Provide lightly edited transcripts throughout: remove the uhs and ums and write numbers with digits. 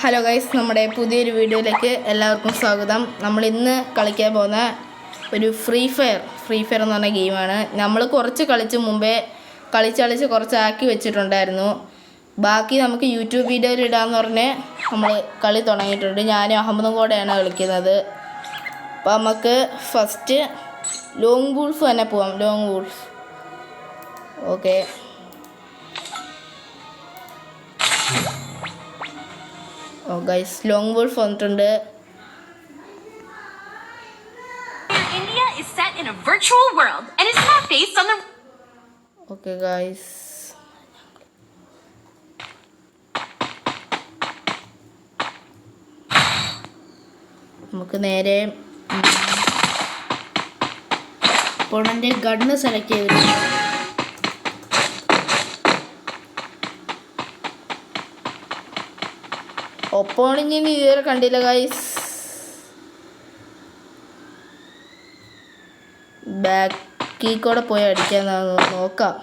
Hello guys, നമ്മുടെ പുതിയൊരു വീഡിയോയിലേക്ക് എല്ലാവർക്കും സ്വാഗതം. നമ്മൾ ഇന്ന് കളിക്കാൻ പോകുന്ന ഒരു ഫ്രീ ഫയർ എന്ന് പറഞ്ഞ ഗെയിമാണ്. നമ്മൾ കുറച്ച് കളിച്ച് മുമ്പേ കളിച്ച് കുറച്ചാക്കി വെച്ചിട്ടുണ്ടായിരുന്നു. ബാക്കി നമുക്ക് യൂട്യൂബ് വീഡിയോയിൽ ഇടാമെന്ന് പറഞ്ഞ് നമ്മൾ കളി തുടങ്ങിയിട്ടുണ്ട്. ഞാനും അഹമ്മദും കൂടെയാണ് കളിക്കുന്നത്. അപ്പോൾ നമുക്ക് ഫസ്റ്റ് ലോങ് വൂൾഫ് തന്നെ പോവാം. Long wolf. Okay, guys long wolf വന്നിട്ടുണ്ട്. India is set in a virtual world and is not based on the Okay guys, നമുക്ക് നേരെ പൊണന്റെ ഗണ്ണ് സെലക്ട് ചെയ്തിട്ടുണ്ട്. ഒപ്പോണിങ്ങിന് ഇതുവരെ കണ്ടില്ല ഗൈസ്. ബാക്കിൽ കൂടെ പോയി അടിക്കാൻ നോക്കാം.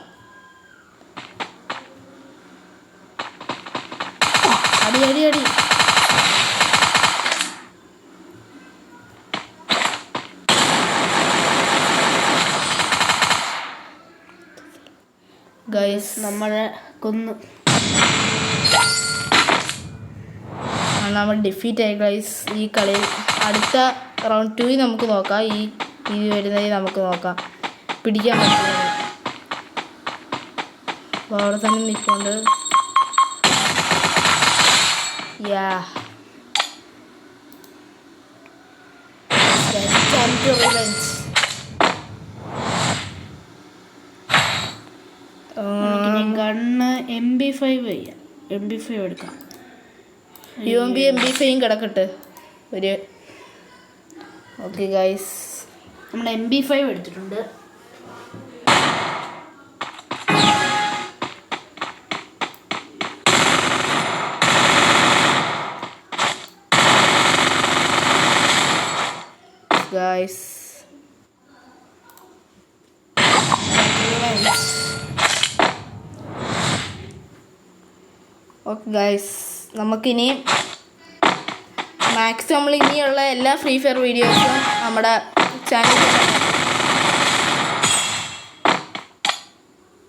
അടി അടി അടി. ഗൈസ് നമ്മളെ കൊന്നു. നമ്മൾ ഡിഫീറ്റ് ആയി ഗൈസ് ഈ കളിയിൽ. അടുത്ത റൗണ്ട് 2 നമുക്ക് നോക്കാം. ഈ വരുന്നത് നമുക്ക് നോക്കാം പിടിക്കാൻ പറ്റുന്നത്. അപ്പോൾ അവിടെ തന്നെ നിൽക്കുന്നുണ്ട്. ഗണ്ണ് MP5 ചെയ്യാം. MP5 എടുക്കാം. MP5 കിടക്കട്ടെ ഒരു. ഓക്കെ ഗൈസ്, നമ്മൾ MP5 എടുത്തിട്ടുണ്ട്. ഗൈസ് ഓക്കെ ഗൈസ്, നമുക്കിനി മാക്സിമം നമ്മൾ ഇനിയുള്ള എല്ലാ ഫ്രീ ഫയർ വീഡിയോസും നമ്മുടെ ചാനലിൽ,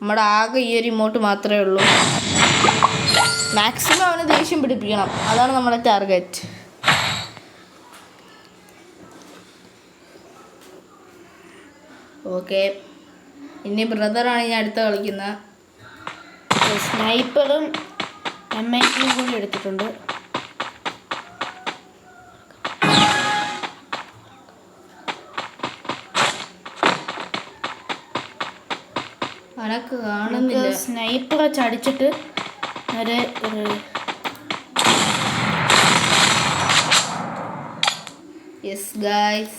നമ്മുടെ ആകെ ഈ ഒരു ഇമോട്ട് മാത്രമേ ഉള്ളൂ. മാക്സിമം അവനെ ദേഷ്യം പിടിപ്പിക്കണം, അതാണ് നമ്മുടെ ടാർഗറ്റ്. ഓക്കെ, ഇനി ബ്രദറാണ് ഞാൻ അടുത്ത കളിക്കുന്നത്. സ്നൈപ്പറും M19 കൂടി എടുത്തിട്ടുണ്ട്. അനക്ക് കാണുന്നില്ല. സ്നൈപ്പറെ ചടിച്ചിട്ട് ഒരു യെസ് ഗൈസ്,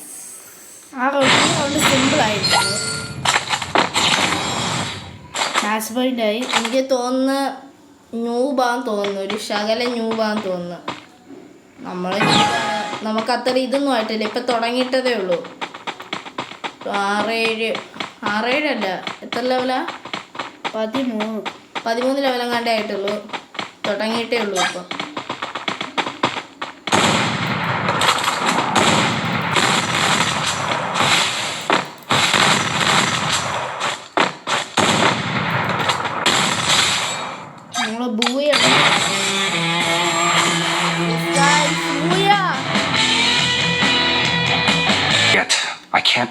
ആ റൗണ്ട് സിമ്പിളായിട്ടുണ്ട്. മാച്ച് പോയിന്റ് ആയി. എനിക്ക് തോന്നുന്നു ന്യൂബാന്ന് തോന്നുന്നു, ഒരു ശകല ന്യൂബാന്ന് തോന്നുന്നു. നമുക്ക് അത്ര ഇതൊന്നും ആയിട്ടില്ല, ഇപ്പം തുടങ്ങിയിട്ടതേ ഉള്ളൂ. 6-7 അല്ല, എത്ര ലെവലാ? 13 ലെവലും കണ്ടേ ആയിട്ടുള്ളൂ. തുടങ്ങിയിട്ടേ ഉള്ളൂ ഇപ്പം.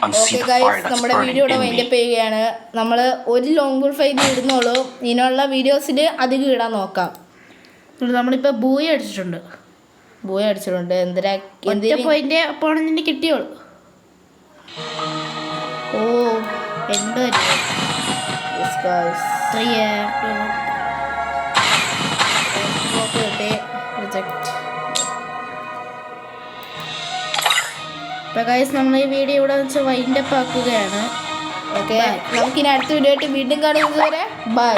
നമ്മൾ നമ്മുടെ വീഡിയോയുടെ വൈൻഡപ്പ് ചെയ്യുകയാണ്. നമ്മൾ ഒരു ലോങ് വൂൾഫ് ഇടുന്നുള്ളൂ. ഇതിനുള്ള വീഡിയോസിൽ അധികം ഇടാൻ നോക്കാം. നമ്മളിപ്പോൾ ബൂയ അടിച്ചിട്ടുണ്ട്. എന്തിനാ പോയിന്റ് പോണെന്നെ കിട്ടിയോളൂ. ഓ 80. അപ്പോൾ ഗൈസ്, നമ്മൾ ഈ വീഡിയോ ഇവിടെ വെച്ച് വൈൻഡപ്പ് ആക്കുകയാണ്. ഓക്കെ, നമുക്കിനി അടുത്ത വീഡിയോ ആയിട്ട് വീണ്ടും കാണുന്നത് വരെ ബൈ.